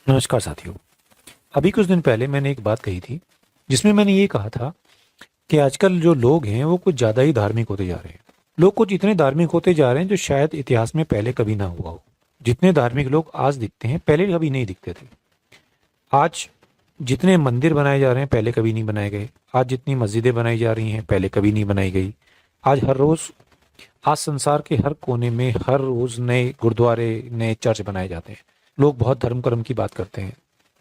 नमस्कार साथियों। अभी कुछ दिन पहले मैंने एक बात कही थी जिसमें मैंने ये कहा था कि आजकल जो लोग हैं वो कुछ ज़्यादा ही धार्मिक होते जा रहे हैं। लोग कुछ इतने धार्मिक होते जा रहे हैं जो शायद इतिहास में पहले कभी ना हुआ हो। जितने धार्मिक लोग आज दिखते हैं पहले कभी नहीं दिखते थे। आज जितने मंदिर बनाए जा रहे हैं पहले कभी नहीं बनाए गए। आज जितनी मस्जिदें बनाई जा रही हैं पहले कभी नहीं बनाई गई। आज हर रोज़ आज संसार के हर कोने में हर रोज़ नए गुरुद्वारे नए चर्च बनाए जाते हैं। लोग बहुत धर्म कर्म की बात करते हैं,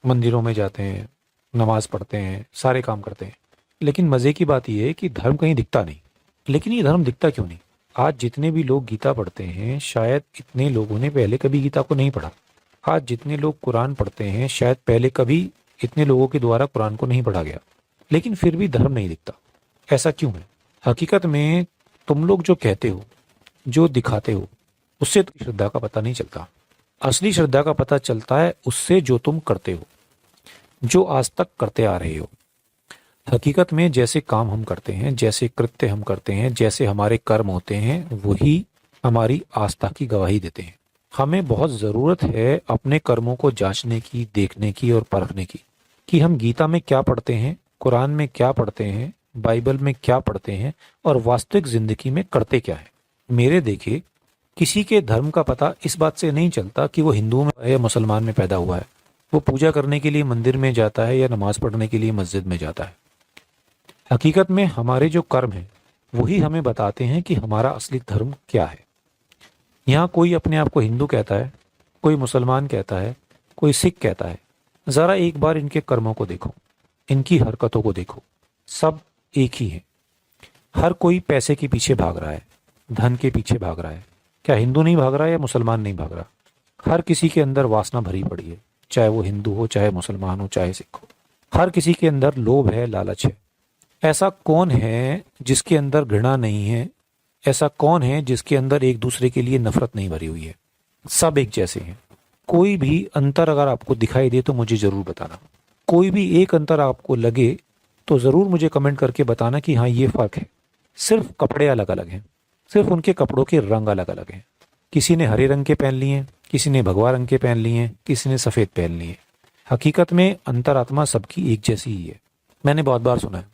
मंदिरों में जाते हैं, नमाज पढ़ते हैं, सारे काम करते हैं। लेकिन मज़े की बात यह है कि धर्म कहीं दिखता नहीं। लेकिन ये धर्म दिखता क्यों नहीं? आज जितने भी लोग गीता पढ़ते हैं शायद इतने लोगों ने पहले कभी गीता को नहीं पढ़ा। आज जितने लोग कुरान पढ़ते हैं शायद पहले कभी इतने लोगों के द्वारा कुरान को नहीं पढ़ा गया। लेकिन फिर भी धर्म नहीं दिखता। ऐसा क्यों है? हकीकत में तुम लोग जो कहते हो, जो दिखाते हो, उससे तो श्रद्धा का पता नहीं चलता। असली श्रद्धा का पता चलता है उससे जो तुम करते हो, जो आज तक करते आ रहे हो। हकीकत में जैसे काम हम करते हैं, जैसे कृत्य हम करते हैं, जैसे हमारे कर्म होते हैं, वही हमारी आस्था की गवाही देते हैं। हमें बहुत ज़रूरत है अपने कर्मों को जांचने की, देखने की और परखने की कि हम गीता में क्या पढ़ते हैं, कुरान में क्या पढ़ते हैं, बाइबल में क्या पढ़ते हैं और वास्तविक ज़िंदगी में करते क्या है। मेरे देखे किसी के धर्म का पता इस बात से नहीं चलता कि वो हिंदू में या मुसलमान में पैदा हुआ है, वो पूजा करने के लिए मंदिर में जाता है या नमाज पढ़ने के लिए मस्जिद में जाता है। हकीकत में हमारे जो कर्म हैं वही हमें बताते हैं कि हमारा असली धर्म क्या है। यहाँ कोई अपने आप को हिंदू कहता है, कोई मुसलमान कहता है, कोई सिख कहता है। ज़रा एक बार इनके कर्मों को देखो, इनकी हरकतों को देखो, सब एक ही हैं। हर कोई पैसे के पीछे भाग रहा है, धन के पीछे भाग रहा है। क्या हिंदू नहीं भाग रहा है या मुसलमान नहीं भाग रहा? हर किसी के अंदर वासना भरी पड़ी है, चाहे वो हिंदू हो, चाहे मुसलमान हो, चाहे सिख हो। हर किसी के अंदर लोभ है, लालच है। ऐसा कौन है जिसके अंदर घृणा नहीं है? ऐसा कौन है जिसके अंदर एक दूसरे के लिए नफरत नहीं भरी हुई है? सब एक जैसे हैं। कोई भी अंतर अगर आपको दिखाई दे तो मुझे जरूर बताना। कोई भी एक अंतर आपको लगे तो जरूर मुझे कमेंट करके बताना कि हाँ ये फर्क है। सिर्फ कपड़े अलग अलग हैं, सिर्फ उनके कपड़ों के रंग अलग अलग हैं। किसी ने हरे रंग के पहन लिए हैं, किसी ने भगवा रंग के पहन लिए हैं, किसी ने सफ़ेद पहन लिए हैं। हकीकत में अंतरात्मा सबकी एक जैसी ही है। मैंने बहुत बार सुना है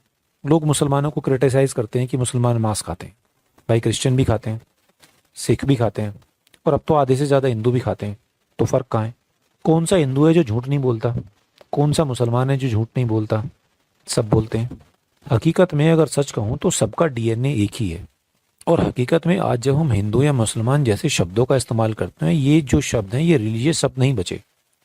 लोग मुसलमानों को क्रिटिसाइज करते हैं कि मुसलमान मांस खाते हैं। भाई क्रिश्चियन भी खाते हैं, सिख भी खाते हैं और अब तो आधे से ज़्यादा हिंदू भी खाते हैं। तो फ़र्क कहाँ है? कौन सा हिंदू है जो झूठ नहीं बोलता? कौन सा मुसलमान है जो झूठ नहीं बोलता? सब बोलते हैं। हकीकत में अगर सच कहूँ तो सबका डीएनए एक ही है। और हकीकत में आज जब हम हिंदू या मुसलमान जैसे शब्दों का इस्तेमाल करते हैं, ये जो शब्द हैं ये रिलीजियस शब्द नहीं बचे,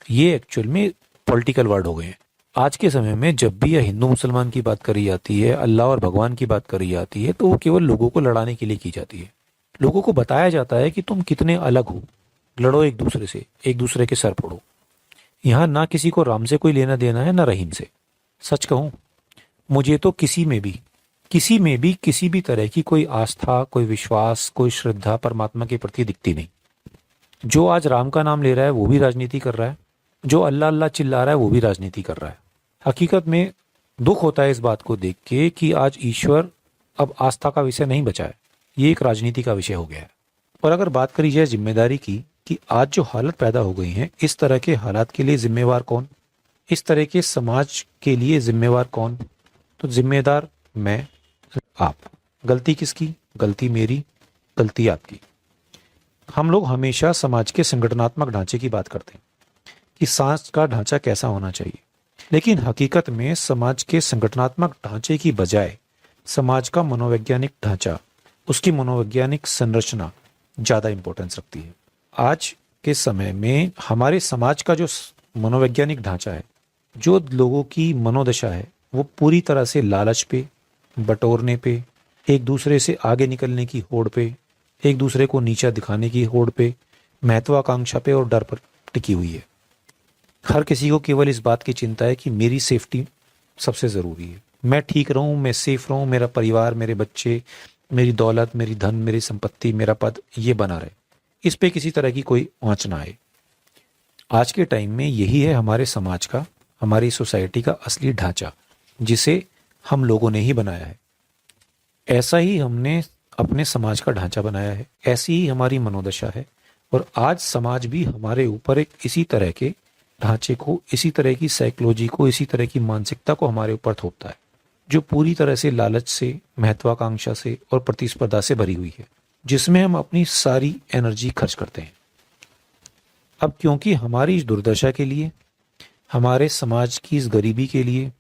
ये एक्चुअल में पॉलिटिकल वर्ड हो गए हैं। आज के समय में जब भी यह हिंदू मुसलमान की बात करी जाती है, अल्लाह और भगवान की बात करी जाती है, तो वो केवल लोगों को लड़ाने के लिए की जाती है। लोगों को बताया जाता है कि तुम कितने अलग हो, लड़ो एक दूसरे से, एक दूसरे के सर फोड़ो। यहाँ ना किसी को राम से कोई लेना देना है ना रहीम से। सच कहूँ, मुझे तो किसी में भी किसी भी तरह की कोई आस्था, कोई विश्वास, कोई श्रद्धा परमात्मा के प्रति दिखती नहीं। जो आज राम का नाम ले रहा है वो भी राजनीति कर रहा है, जो अल्लाह अल्लाह चिल्ला रहा है वो भी राजनीति कर रहा है। हकीकत में दुख होता है इस बात को देख के कि आज ईश्वर अब आस्था का विषय नहीं बचा है, ये एक राजनीति का विषय हो गया है। और अगर बात करी जाए जिम्मेदारी की कि आज जो हालत पैदा हो गई हैं, इस तरह के हालात के लिए जिम्मेवार कौन? इस तरह के समाज के लिए जिम्मेवार कौन? तो जिम्मेदार मैं, आप। गलती किसकी? गलती मेरी, गलती आपकी। हम लोग हमेशा समाज के संगठनात्मक ढांचे की बात करते हैं कि समाज का ढांचा कैसा होना चाहिए। लेकिन हकीकत में समाज के संगठनात्मक ढांचे की बजाय समाज का मनोवैज्ञानिक ढांचा, उसकी मनोवैज्ञानिक संरचना ज़्यादा इंपॉर्टेंस रखती है। आज के समय में हमारे समाज का जो मनोवैज्ञानिक ढांचा है, जो लोगों की मनोदशा है, वो पूरी तरह से लालच पे, बटोरने पे, एक दूसरे से आगे निकलने की होड़ पे, एक दूसरे को नीचा दिखाने की होड़ पे, महत्वाकांक्षा पे और डर पर टिकी हुई है। हर किसी को केवल इस बात की चिंता है कि मेरी सेफ्टी सबसे ज़रूरी है। मैं ठीक रहूं, मैं सेफ रहूं, मेरा परिवार, मेरे बच्चे, मेरी दौलत, मेरी धन, मेरी संपत्ति, मेरा पद, ये बना रहे। इस पे किसी तरह की कोई आंच ना आए। आज के टाइम में यही है हमारे समाज का, हमारी सोसाइटी का असली ढांचा, जिसे हम लोगों ने ही बनाया है। ऐसा ही हमने अपने समाज का ढांचा बनाया है, ऐसी ही हमारी मनोदशा है। और आज समाज भी हमारे ऊपर एक इसी तरह के ढांचे को, इसी तरह की साइकोलॉजी को, इसी तरह की मानसिकता को हमारे ऊपर थोपता है, जो पूरी तरह से लालच से, महत्वाकांक्षा से और प्रतिस्पर्धा से भरी हुई है, जिसमें हम अपनी सारी एनर्जी खर्च करते हैं। अब क्योंकि हमारी इस दुर्दशा के लिए, हमारे समाज की इस गरीबी के लिए,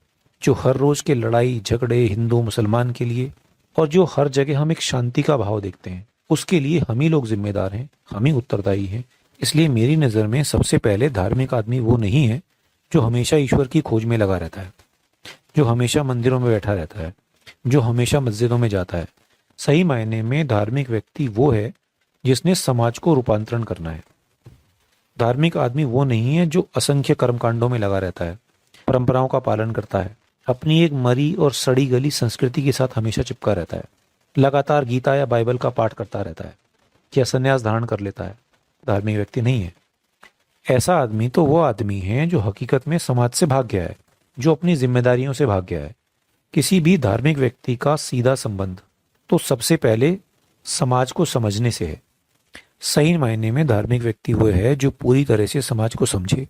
जो हर रोज के लड़ाई झगड़े हिंदू मुसलमान के लिए, और जो हर जगह हम एक शांति का भाव देखते हैं, उसके लिए हम ही लोग जिम्मेदार हैं, हम ही उत्तरदायी हैं। इसलिए मेरी नज़र में सबसे पहले धार्मिक आदमी वो नहीं है जो हमेशा ईश्वर की खोज में लगा रहता है, जो हमेशा मंदिरों में बैठा रहता है, जो हमेशा मस्जिदों में जाता है। सही मायने में धार्मिक व्यक्ति वो है जिसने समाज को रूपांतरण करना है। धार्मिक आदमी वो नहीं है जो असंख्य कर्मकांडों में लगा रहता है, परंपराओं का पालन करता है, अपनी एक मरी और सड़ी गली संस्कृति के साथ हमेशा चिपका रहता है, लगातार गीता या बाइबल का पाठ करता रहता है, या संन्यास धारण कर लेता है। धार्मिक व्यक्ति नहीं है। ऐसा आदमी तो वो आदमी है जो हकीकत में समाज से भाग गया है, जो अपनी जिम्मेदारियों से भाग गया है। किसी भी धार्मिक व्यक्ति का सीधा संबंध तो सबसे पहले समाज को समझने से है। सही मायने में धार्मिक व्यक्ति वो है जो पूरी तरह से समाज को समझे,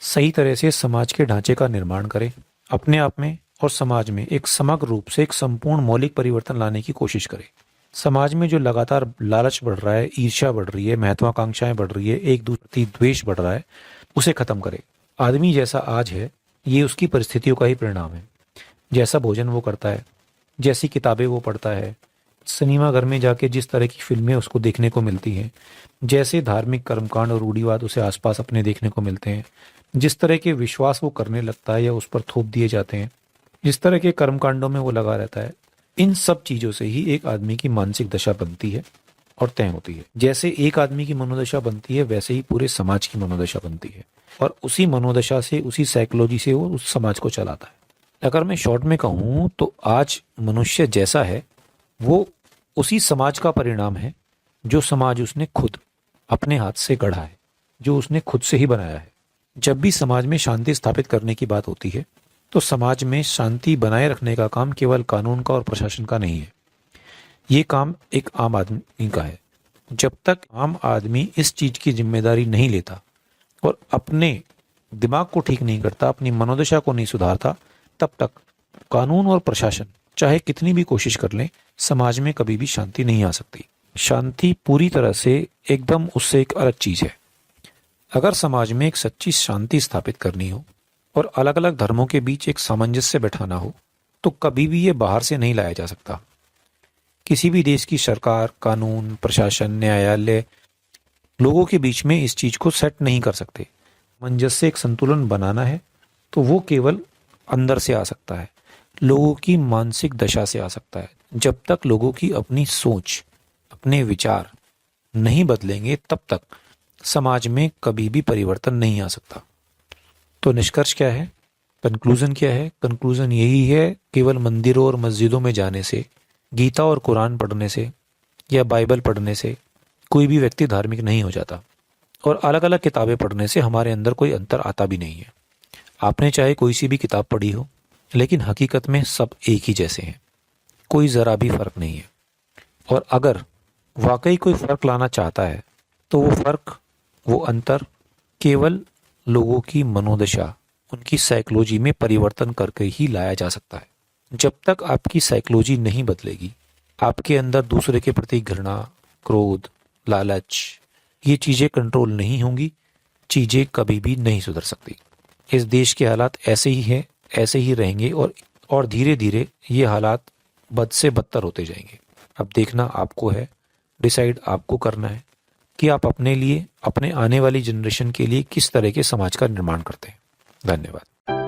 सही तरह से समाज के ढांचे का निर्माण करे, अपने आप में और समाज में एक समग्र रूप से एक संपूर्ण मौलिक परिवर्तन लाने की कोशिश करे। समाज में जो लगातार लालच बढ़ रहा है, ईर्ष्या बढ़ रही है, महत्वाकांक्षाएं बढ़ रही है, एक दूसरे द्वेष बढ़ रहा है, उसे खत्म करे। आदमी जैसा आज है ये उसकी परिस्थितियों का ही परिणाम है। जैसा भोजन वो करता है, जैसी किताबें वो पढ़ता है, सिनेमा घर में जाके जिस तरह की फिल्में उसको देखने को मिलती हैं, जैसे धार्मिक कर्मकांड और रूढ़िवाद उसे आसपास अपने देखने को मिलते हैं, जिस तरह के विश्वास वो करने लगता है या उस पर थोप दिए जाते हैं, जिस तरह के कर्मकांडों में वो लगा रहता है, इन सब चीजों से ही एक आदमी की मानसिक दशा बनती है और तय होती है। जैसे एक आदमी की मनोदशा बनती है वैसे ही पूरे समाज की मनोदशा बनती है, और उसी मनोदशा से, उसी साइकोलॉजी से वो उस समाज को चलाता है। अगर मैं शॉर्ट में कहूँ तो आज मनुष्य जैसा है वो उसी समाज का परिणाम है जो समाज उसने खुद अपने हाथ से गढ़ा है, जो उसने खुद से ही बनाया है। जब भी समाज में शांति स्थापित करने की बात होती है तो समाज में शांति बनाए रखने का काम केवल कानून का और प्रशासन का नहीं है, ये काम एक आम आदमी का है। जब तक आम आदमी इस चीज की जिम्मेदारी नहीं लेता और अपने दिमाग को ठीक नहीं करता, अपनी मनोदशा को नहीं सुधारता, तब तक कानून और प्रशासन चाहे कितनी भी कोशिश कर लें, समाज में कभी भी शांति नहीं आ सकती। शांति पूरी तरह से एकदम उससे एक अलग चीज है। अगर समाज में एक सच्ची शांति स्थापित करनी हो और अलग अलग धर्मों के बीच एक सामंजस्य बैठाना हो तो कभी भी ये बाहर से नहीं लाया जा सकता। किसी भी देश की सरकार, कानून, प्रशासन, न्यायालय लोगों के बीच में इस चीज को सेट नहीं कर सकते। सामंजस्य, एक संतुलन बनाना है तो वो केवल अंदर से आ सकता है, लोगों की मानसिक दशा से आ सकता है। जब तक लोगों की अपनी सोच, अपने विचार नहीं बदलेंगे तब तक समाज में कभी भी परिवर्तन नहीं आ सकता। तो निष्कर्ष क्या है? कंक्लूजन क्या है? कंक्लूजन यही है, केवल मंदिरों और मस्जिदों में जाने से, गीता और कुरान पढ़ने से या बाइबल पढ़ने से कोई भी व्यक्ति धार्मिक नहीं हो जाता, और अलग अलग किताबें पढ़ने से हमारे अंदर कोई अंतर आता भी नहीं है। आपने चाहे कोई सी भी किताब पढ़ी हो, लेकिन हकीकत में सब एक ही जैसे हैं, कोई ज़रा भी फर्क नहीं है। और अगर वाकई कोई फर्क लाना चाहता है तो वो फर्क, वो अंतर केवल लोगों की मनोदशा, उनकी साइकोलॉजी में परिवर्तन करके ही लाया जा सकता है। जब तक आपकी साइकोलॉजी नहीं बदलेगी, आपके अंदर दूसरे के प्रति घृणा, क्रोध, लालच, ये चीज़ें कंट्रोल नहीं होंगी, चीज़ें कभी भी नहीं सुधर सकती। इस देश के हालात ऐसे ही हैं, ऐसे ही रहेंगे, और धीरे धीरे ये हालात बद से बदतर होते जाएंगे। अब देखना आपको है, डिसाइड आपको करना है कि आप अपने लिए, अपने आने वाली जनरेशन के लिए किस तरह के समाज का निर्माण करते हैं। धन्यवाद।